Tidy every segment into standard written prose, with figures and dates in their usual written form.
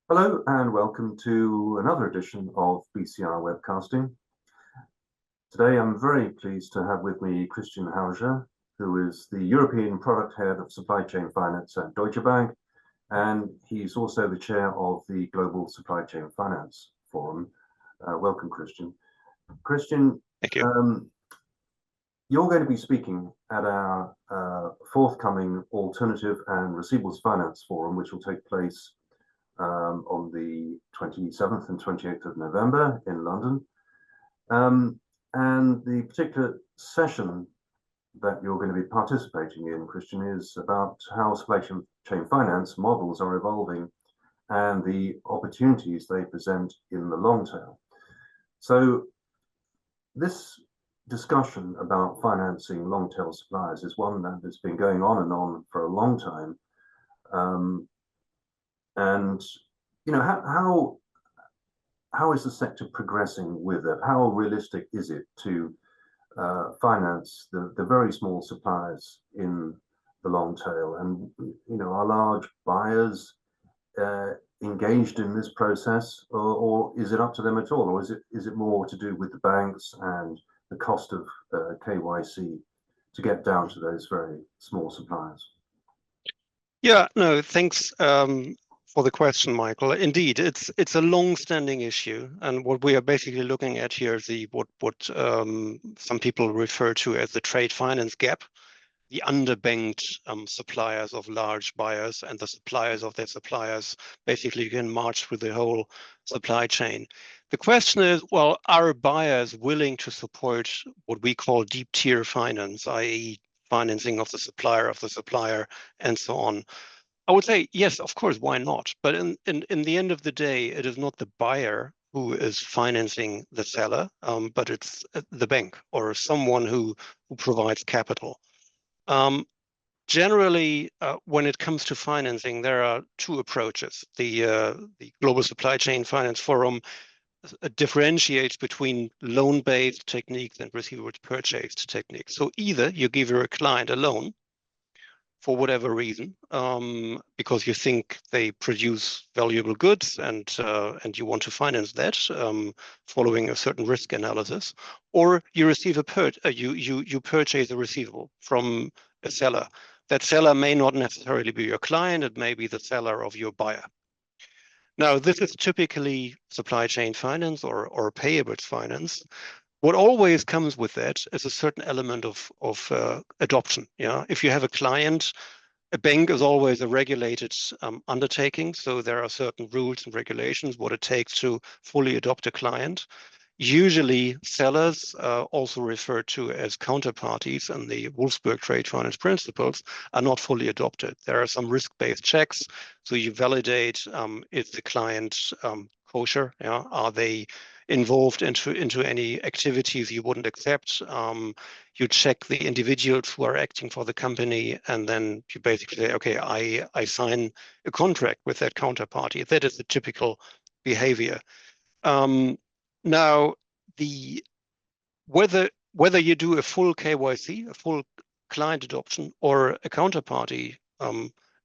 Hello and welcome to another edition of BCR Webcasting. Today I'm very pleased to have with me Christian Hausherr, who is the European Product Head of Supply Chain Finance at Deutsche Bank, and he's also the chair of the Global Supply Chain Finance Forum. Welcome, Christian. Christian, Thank you. You're going to be speaking at our forthcoming Alternative and Receivables Finance Forum, which will take place on the 27th and 28th of November in London. And the particular session that you're going to be participating in, Christian, is about how supply chain finance models are evolving and the opportunities they present in the long tail. So this discussion about financing long tail suppliers is one that has been going on and on for a long time. And you know, how is the sector progressing with it? How realistic is it to finance the very small suppliers in the long tail? And you know, are large buyers engaged in this process, or is it up to them at all, or is it more to do with the banks and the cost of KYC to get down to those very small suppliers? Yeah, no, thanks for the question, Michael. Indeed, it's a long-standing issue, and what we are basically looking at here is what some people refer to as the trade finance gap, the underbanked suppliers of large buyers and the suppliers of their suppliers basically can march through the whole supply chain. The question is, well, are buyers willing to support what we call deep tier finance, i.e. financing of the supplier, and so on? I would say, yes, of course, why not? But in the end of the day, it is not the buyer who is financing the seller, but it's the bank or someone who provides capital. Generally, when it comes to financing, there are two approaches. The Global Supply Chain Finance Forum differentiates between loan-based techniques and receivables purchased techniques. So either you give your client a loan for whatever reason, because you think they produce valuable goods and you want to finance that following a certain risk analysis, or you receive you purchase a receivable from a seller. That seller may not necessarily be your client; it may be the seller of your buyer. Now, this is typically supply chain finance or payables finance. What always comes with that is a certain element of adoption. Yeah, if you have a client, a bank is always a regulated undertaking, so there are certain rules and regulations what it takes to fully adopt a client. Usually, sellers, also referred to as counterparties, and the Wolfsburg Trade Finance Principles are not fully adopted. There are some risk-based checks, so you validate is the client kosher? Yeah, are they involved into any activities you wouldn't accept? You check the individuals who are acting for the company, and then you basically say, okay, I sign a contract with that counterparty. That is the typical behavior. Now, whether you do a full KYC, a full client adoption, or a counterparty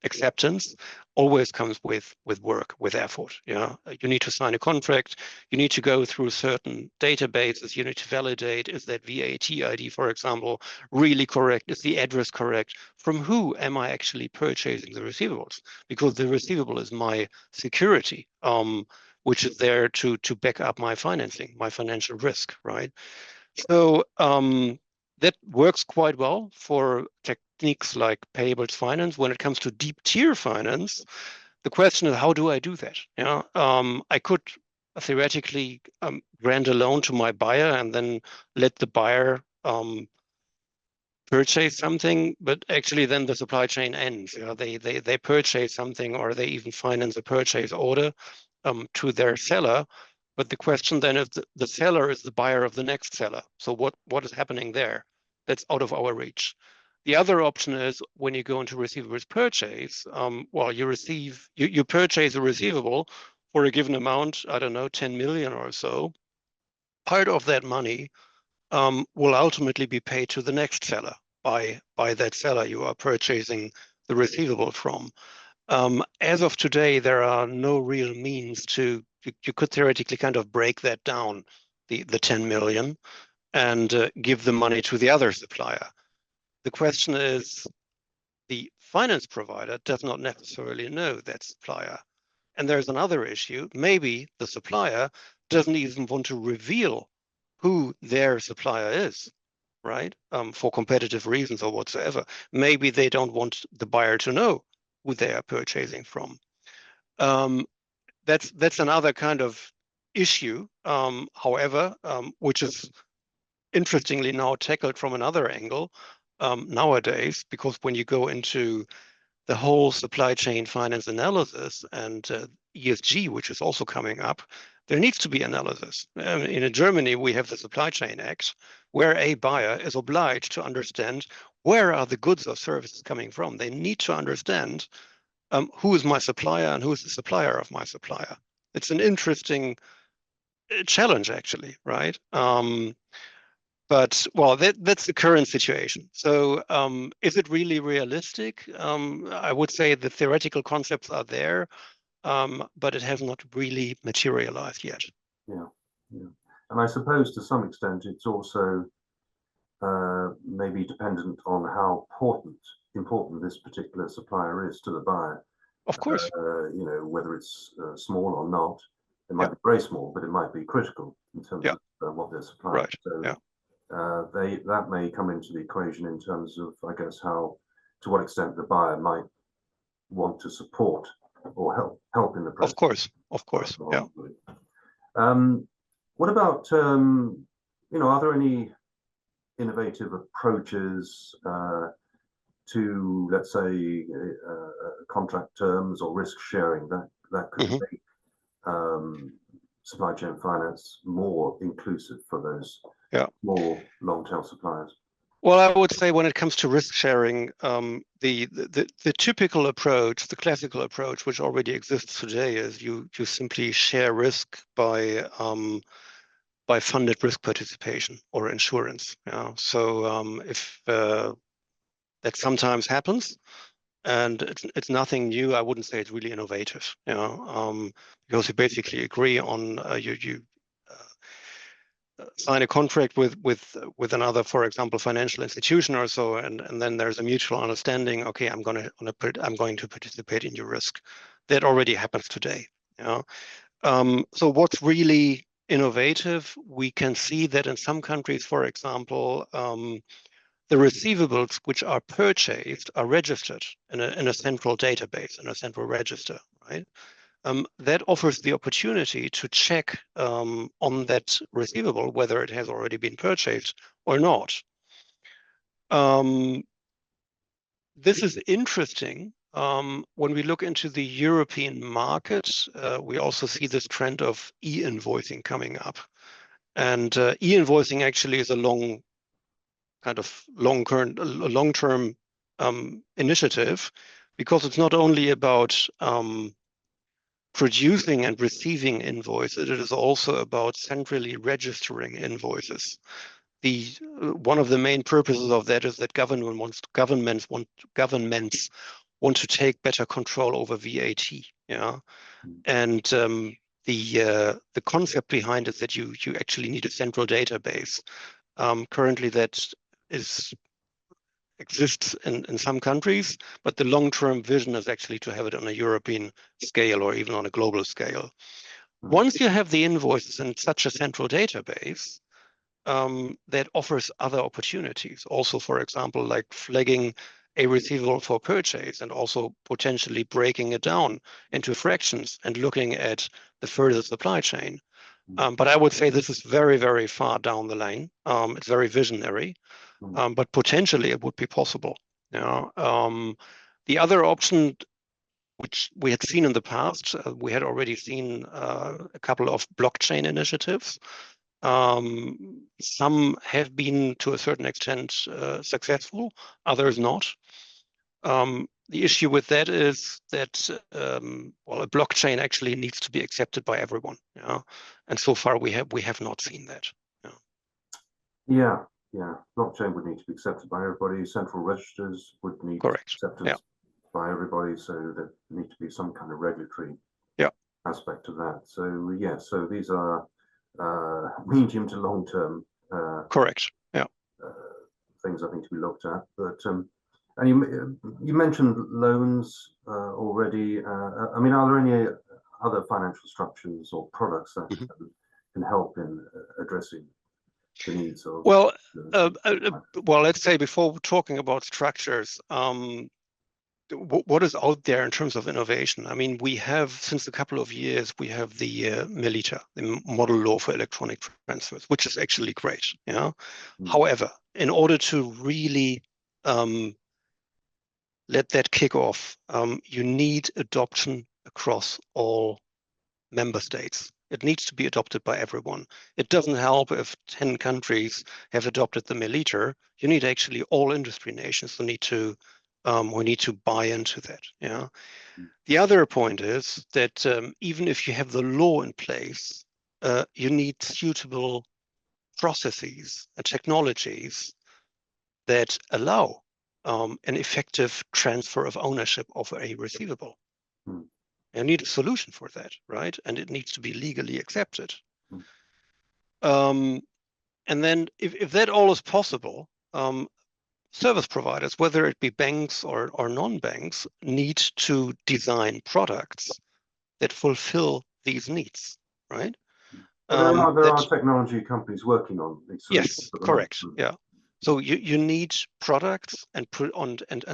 acceptance, always comes with work, with effort. Yeah, you need to sign a contract. You need to go through certain databases. You need to validate, is that VAT ID, for example, really correct? Is the address correct? From who am I actually purchasing the receivables? Because the receivable is my security, which is there to back up my financing, my financial risk, right? So that works quite well for techniques like payables finance. When it comes to deep tier finance, the question is, how do I do that? Yeah, I could theoretically grant a loan to my buyer and then let the buyer purchase something, but actually then the supply chain ends. You know, they purchase something, or they even finance a purchase order to their seller. But the question then is, the seller is the buyer of the next seller. So what is happening there? That's out of our reach. The other option is when you go into receivables purchase, well, you purchase a receivable for a given amount, I don't know, 10 million or so. Part of that money will ultimately be paid to the next seller by that seller you are purchasing the receivable from. As of today, there are no real means to, you could theoretically kind of break that down, the 10 million, and give the money to the other supplier. The question is, the finance provider does not necessarily know that supplier. And there's another issue. Maybe the supplier doesn't even want to reveal who their supplier is, right? For competitive reasons or whatsoever. Maybe they don't want the buyer to know who they are purchasing from. That's another kind of issue, however, which is interestingly now tackled from another angle nowadays, because when you go into the whole supply chain finance analysis and ESG, which is also coming up, there needs to be analysis. In Germany, we have the Supply Chain Act, where a buyer is obliged to understand where are the goods or services coming from. They need to understand who is my supplier and who is the supplier of my supplier. It's an interesting challenge, actually, right? But well, that's the current situation. So is it really realistic? I would say the theoretical concepts are there, but it has not really materialized yet. Yeah, yeah. And I suppose to some extent it's also maybe dependent on how important this particular supplier is to the buyer. Of course. You know, whether it's small or not. It might be very small, but it might be critical in terms of what they're supplying. Right. So that may come into the equation in terms of, I guess, to what extent the buyer might want to support or help in the process. Of course. Yeah. What about you know, are there any innovative approaches to, let's say, contract terms or risk sharing that could make supply chain finance more inclusive for those more long-tail suppliers? Well, I would say when it comes to risk sharing, the typical approach, the classical approach, which already exists today, is you simply share risk by funded risk participation or insurance. So if that sometimes happens, and it's nothing new, I wouldn't say it's really innovative. Because you basically agree on you sign a contract with another, for example, financial institution or so, and then there's a mutual understanding. Okay, I'm going to participate in your risk. That already happens today. So what's really innovative? We can see that in some countries, for example, the receivables which are purchased are registered in a central database, in a central register, right? That offers the opportunity to check on that receivable whether it has already been purchased or not. This is interesting. When we look into the European market, we also see this trend of e-invoicing coming up. And e-invoicing actually is a long-term initiative, because it's not only about producing and receiving invoices, it is also about centrally registering invoices. One of the main purposes of that is that governments want to take better control over VAT. And the concept behind it is that you actually need a central database. Currently, that exists in some countries, but the long-term vision is actually to have it on a European scale or even on a global scale. Once you have the invoices in such a central database, that offers other opportunities. Also, for example, like flagging a receivable for purchase and also potentially breaking it down into fractions and looking at the further supply chain. But I would say this is very, very far down the line. It's very visionary. But potentially it would be possible. The other option, which we had seen in the past, we had already seen a couple of blockchain initiatives. Some have been, to a certain extent, successful, others not. The issue with that is that well, a blockchain actually needs to be accepted by everyone. And so far we have not seen that. Yeah, blockchain would need to be accepted by everybody. Central registers would need correct acceptance. by everybody, so there need to be some kind of regulatory aspect of that. So yeah, so these are medium to long term Correct. Yeah. things I think to be looked at. But and you mentioned loans already. I mean, are there any other financial structures or products that can help in addressing the needs of? Well, well, let's say before talking about structures, what is out there in terms of innovation? I mean, we have, since a couple of years, we have the MILITA, the Model Law for Electronic Transfers, which is actually great. Yeah. However, in order to really let that kick off, you need adoption across all member states. It needs to be adopted by everyone. It doesn't help if 10 countries have adopted the MILITA. You need actually all industry nations who need to buy into that. Yeah. The other point is that even if you have the law in place, you need suitable processes and technologies that allow an effective transfer of ownership of a receivable. You need a solution for that, right? And it needs to be legally accepted. And then if that all is possible, service providers, whether it be banks or non-banks, need to design products that fulfill these needs, right? But there are technology companies working on these solutions. Yes, correct. Yeah. So you need products and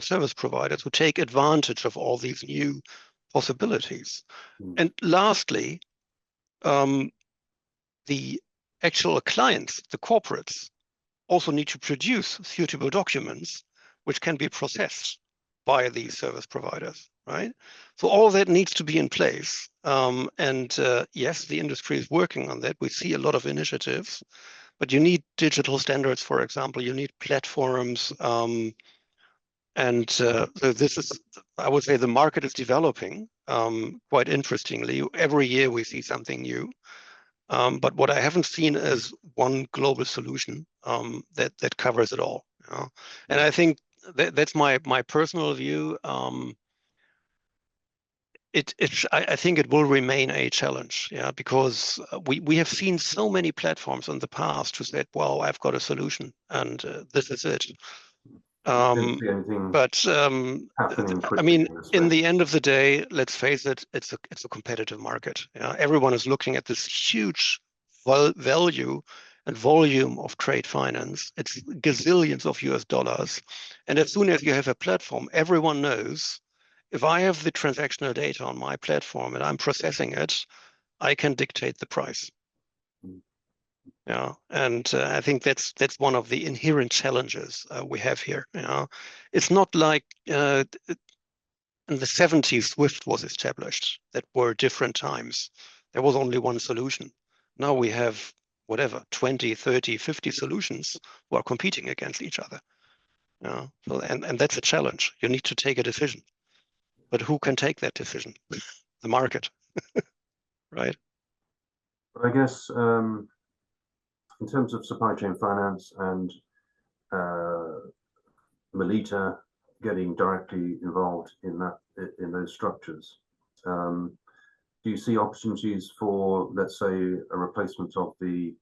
service providers who take advantage of all these new possibilities. And lastly, the actual clients, the corporates, also need to produce suitable documents which can be processed by these service providers, right? So all that needs to be in place. Yes, the industry is working on that. We see a lot of initiatives, but you need digital standards, for example, you need platforms. So this is, I would say, the market is developing quite interestingly. Every year we see something new. But what I haven't seen is one global solution that covers it all. You know? And I think that's my personal view. I think it will remain a challenge, yeah, because we have seen so many platforms in the past who said, "Well, I've got a solution, and this is it." But I mean, in the end of the day, let's face it, it's a competitive market. Yeah? Everyone is looking at this huge value and volume of trade finance. It's gazillions of US dollars. And as soon as you have a platform, everyone knows if I have the transactional data on my platform and I'm processing it, I can dictate the price. Yeah, and I think that's one of the inherent challenges we have here. You know? It's not like in the 70s, SWIFT was established. That were different times. There was only one solution. Now we have whatever, 20, 30, 50 solutions who are competing against each other. Yeah, so, and that's a challenge. You need to take a decision. But who can take that decision? The market, right? But I guess in terms of supply chain finance and MILITA getting directly involved in those structures, do you see opportunities for, let's say, a replacement of the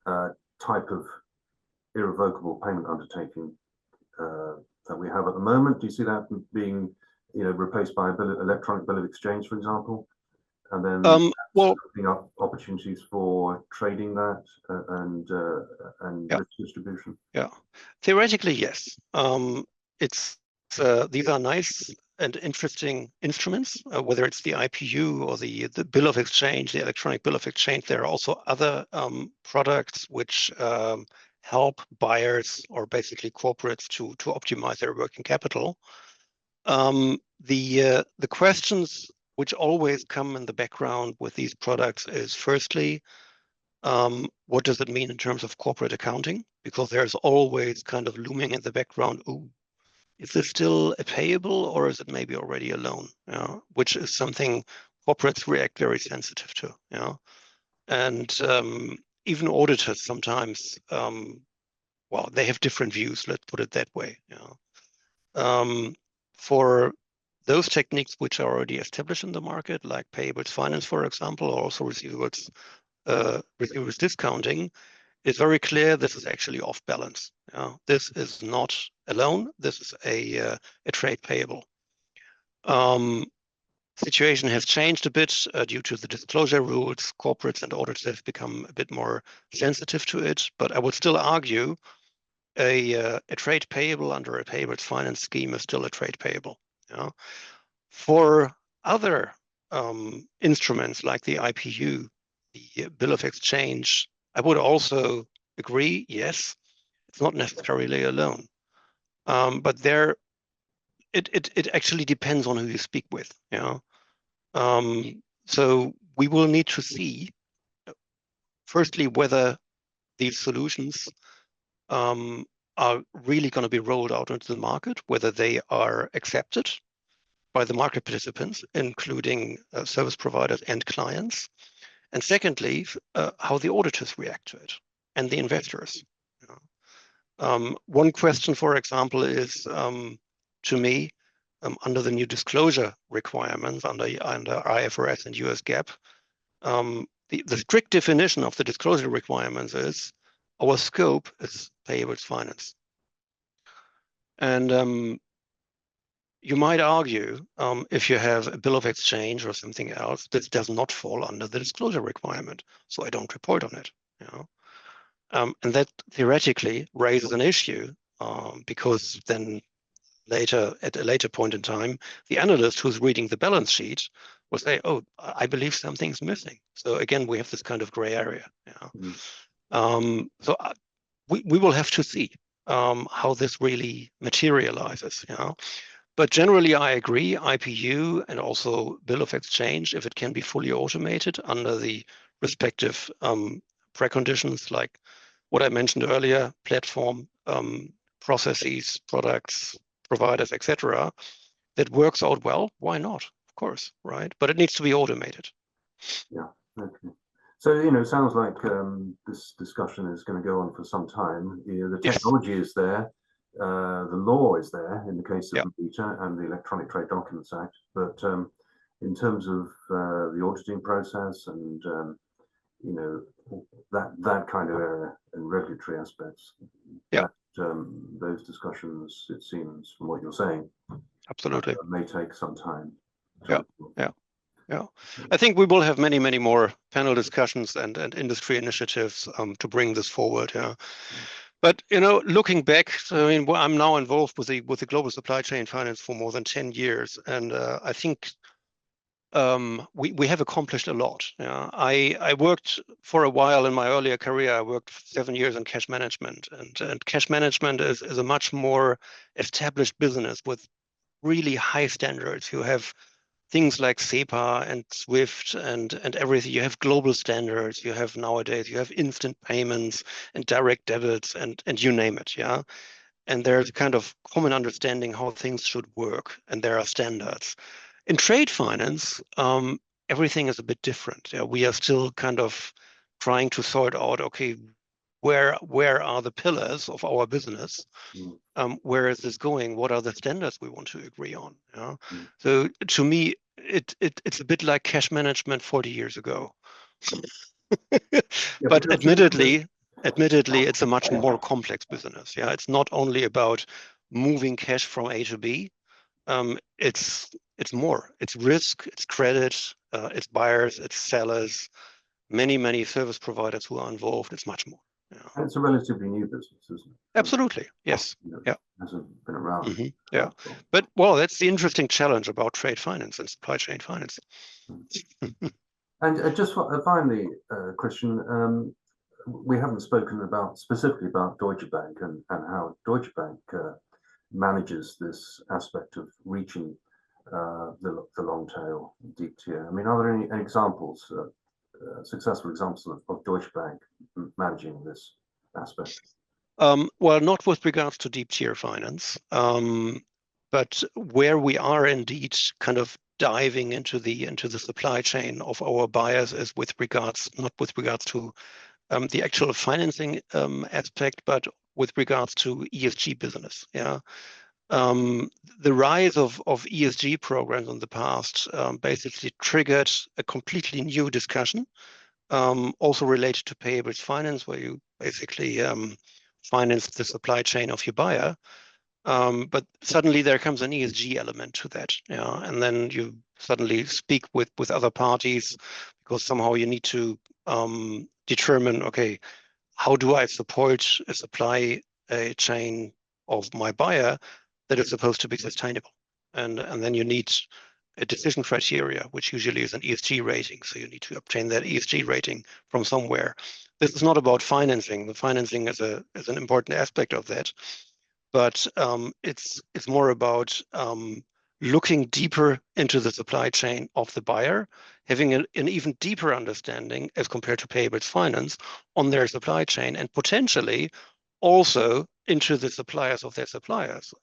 type of irrevocable payment undertaking that we have at the moment? Do you see that being, replaced by electronic bill of exchange, for example, and then opening up opportunities for trading that and risk distribution? Yeah, theoretically, yes. These are nice and interesting instruments, whether it's the IPU or the bill of exchange, the electronic bill of exchange. There are also other products which help buyers or basically corporates to optimize their working capital. The questions which always come in the background with these products is, firstly, what does it mean in terms of corporate accounting? Because there's always kind of looming in the background, oh, is this still a payable or is it maybe already a loan? Which is something corporates react very sensitive to. And even auditors sometimes, well, they have different views, let's put it that way. For those techniques which are already established in the market, like payables finance, for example, or also receivables discounting, it's very clear this is actually off balance. This is not a loan. This is a trade payable. Situation has changed a bit due to the disclosure rules. Corporates and auditors have become a bit more sensitive to it, but I would still argue a trade payable under a payables finance scheme is still a trade payable. For other instruments like the IPU, the bill of exchange, I would also agree, yes, it's not necessarily a loan. But there, it actually depends on who you speak with. So we will need to see, firstly, whether these solutions are really going to be rolled out into the market, whether they are accepted by the market participants, including service providers and clients. And secondly, how the auditors react to it and the investors. One question, for example, is to me, under the new disclosure requirements under IFRS and US GAAP, the strict definition of the disclosure requirements is our scope is payables finance. And you might argue, if you have a bill of exchange or something else, this does not fall under the disclosure requirement, so I don't report on it. And that theoretically raises an issue because then later, at a later point in time, the analyst who's reading the balance sheet will say, "Oh, I believe something's missing." So again, we have this kind of gray area. So we will have to see how this really materializes. But generally, I agree, IPU and also bill of exchange, if it can be fully automated under the respective preconditions, like what I mentioned earlier, platform, processes, products, providers, etc., that works out well, why not? Of course, right? But it needs to be automated. Yeah, okay. So, it sounds like this discussion is going to go on for some time. The technology is there. The law is there in the case of the BETA and the Electronic Trade Documents Act, but in terms of the auditing process and that kind of area and regulatory aspects, those discussions, it seems from what you're saying, absolutely may take some time. Yeah. I think we will have many, many more panel discussions and industry initiatives to bring this forward. But looking back, I'm now involved with the global supply chain finance for more than 10 years, and I think we have accomplished a lot. I worked for a while in my earlier career. I worked 7 years in cash management, and cash management is a much more established business with really high standards. You have things like SEPA and SWIFT and everything. You have global standards. You have nowadays, you have instant payments and direct debits and you name it, And there's a kind of common understanding how things should work, and there are standards. In trade finance, everything is a bit different. We are still kind of trying to sort out, okay, where are the pillars of our business? Where is this going? What are the standards we want to agree on? So to me, it's a bit like cash management 40 years ago. But admittedly, it's a much more complex business. It's not only about moving cash from A to B. It's more. It's risk, it's credit, it's buyers, it's sellers, many service providers who are involved. It's much more. And it's a relatively new business, isn't it? Absolutely, yes. It hasn't been around. But that's the interesting challenge about trade finance and supply chain finance. And just finally, Christian, we haven't spoken specifically about Deutsche Bank and how Deutsche Bank manages this aspect of reaching the long tail deep tier. I mean, are there any examples, successful examples of Deutsche Bank managing this aspect? Well, not with regards to deep tier finance, but where we are indeed kind of diving into the supply chain of our buyers is not with regards to the actual financing aspect, but with regards to ESG business. The rise of ESG programs in the past basically triggered a completely new discussion, also related to payables finance, where you basically finance the supply chain of your buyer. But suddenly there comes an ESG element to that, and then you suddenly speak with other parties, because somehow you need to determine, okay, how do I support a supply chain of my buyer that is supposed to be sustainable? And then you need a decision criteria, which usually is an ESG rating. So you need to obtain that ESG rating from somewhere. This is not about financing. The financing is an important aspect of that, but it's more about looking deeper into the supply chain of the buyer, having an even deeper understanding as compared to payables finance on their supply chain, and potentially also into the suppliers of their suppliers.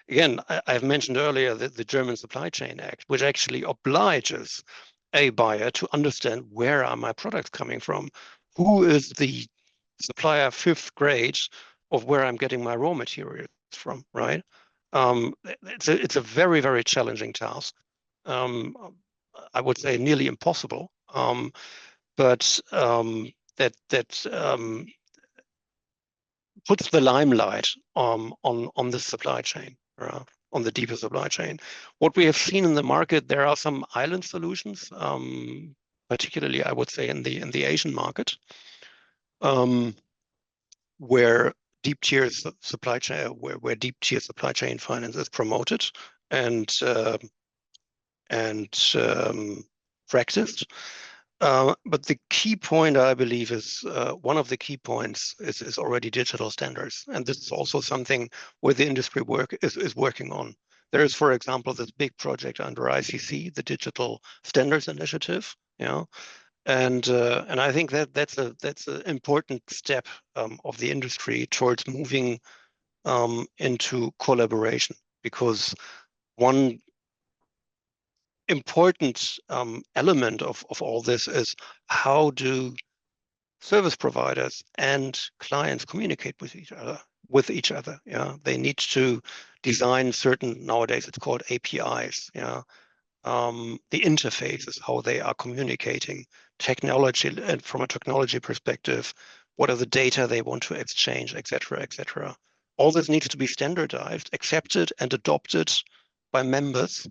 Again, I've mentioned earlier that the German Supply Chain Act, which actually obliges a buyer to understand where are my products coming from, who is the supplier fifth grade of where I'm getting my raw materials from, right? It's a very, very challenging task. I would say nearly impossible. But that puts the limelight on the supply chain, on the deeper supply chain. What we have seen in the market, there are some island solutions, particularly I would say in the Asian market, where deep tier supply chain, where deep tier supply chain finance is promoted and practiced. But the key point, I believe, is one of the key points is already digital standards, and this is also something where the industry is working on. There is, for example, this big project under ICC, the Digital Standards Initiative, and I think that's an important step of the industry towards moving into collaboration, because one important element of all this is how do service providers and clients communicate with each other. They need to design certain, nowadays it's called APIs. The interfaces, how they are communicating, technology, and from a technology perspective, what are the data they want to exchange, et cetera. All this needs to be standardized, accepted, and adopted by members,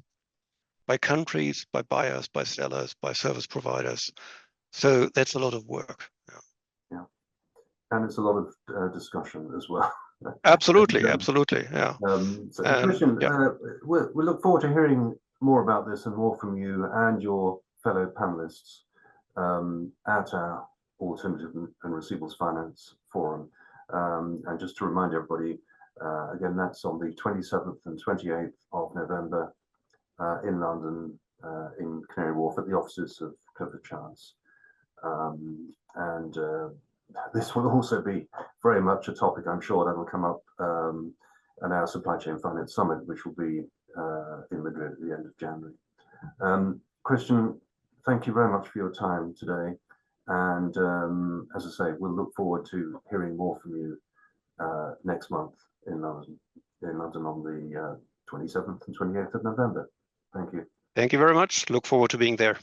by countries, by buyers, by sellers, by service providers. So that's a lot of work. Yeah. And it's a lot of discussion as well. Absolutely, absolutely, yeah. So Christian, we look forward to hearing more about this and more from you and your fellow panelists at our Alternative and Receivables Finance Forum. And just to remind everybody, again, that's on the 27th and 28th of November in London, in Canary Wharf, at the offices of Clifford Chance. This will also be very much a topic, I'm sure, that will come up at our Supply Chain Finance Summit, which will be in Madrid at the end of January. Christian, thank you very much for your time today. And as I say, we'll look forward to hearing more from you next month in London on the 27th and 28th of November. Thank you. Thank you very much. Look forward to being there.